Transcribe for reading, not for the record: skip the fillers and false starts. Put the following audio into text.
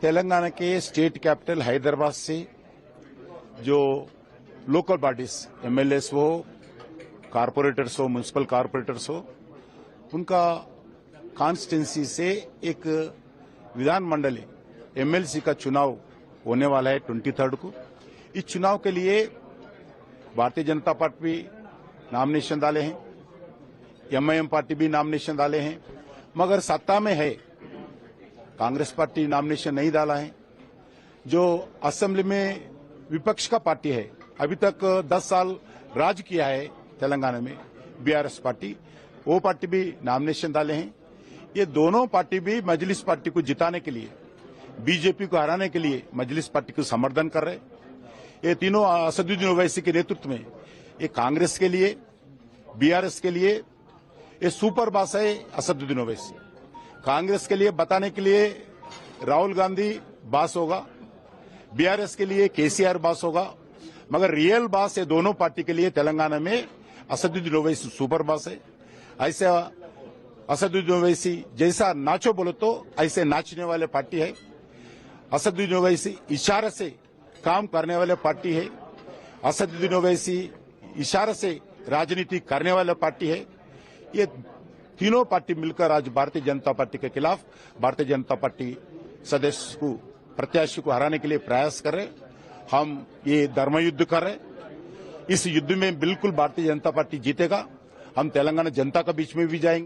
तेलंगाना के state capital Hyderabad से जो लोकल पार्टीज एमएलएस हो, कारपोरेटर्स हो, म्युनिसिपल कारपोरेटर्स हो, उनका कॉन्स्टिट्यूंसी से एक विधान मंडली एमएलसी का चुनाव होने वाला है 23 को। इस चुनाव के लिए भारतीय जनता पार्टी भी नॉमिनेशन डाले हैं, एमआईएम पार्टी भी नॉमिनेशन डाले हैं, मगर सत्ता में है कांग्रेस पार्टी नॉमिनेशन नहीं डाला है। जो असेंबली में विपक्ष का पार्टी है, अभी तक 10 साल राज किया है तेलंगाना में, बीआरएस पार्टी, वो पार्टी भी नॉमिनेशन डाले हैं। ये दोनों पार्टी भी मजलिस पार्टी को जिताने के लिए, बीजेपी को हराने के लिए मजलिस पार्टी को समर्थन कर रहे हैं। ये तीनों असदुद्दीन ओवैसी के नेतृत्व में ये कांग्रेस के लिए, बीआरएस के लिए ये सुपर बॉस है असदुद्दीन ओवैसी। कांग्रेस के लिए बताने के लिए राहुल गांधी बॉस होगा, बीआरएस के लिए केसीआर बॉस होगा, मगर रियल बॉस ये दोनों पार्टी के लिए तेलंगाना में असदुद्दीन ओवैसी सुपर बॉस है। ऐसे असदुद्दीन ओवैसी जैसा नाचो बोलो तो ऐसे नाचने वाले पार्टी है। असदुद्दीन ओवैसी इशारे से काम करने वाले पार्टी है। असदुद्दीन ओवैसी इशारे से राजनीति करने वाले पार्टी है। ये तीनों पार्टी मिलकर आज भारतीय जनता पार्टी के खिलाफ भारतीय जनता पार्टी सदस्य को, प्रत्याशी को हराने के लिए प्रयास कर रहे। हम ये धर्म युद्ध कर रहे। इस युद्ध में बिल्कुल भारतीय जनता पार्टी जीतेगा। हम तेलंगाना जनता के बीच में भी जाएंगे।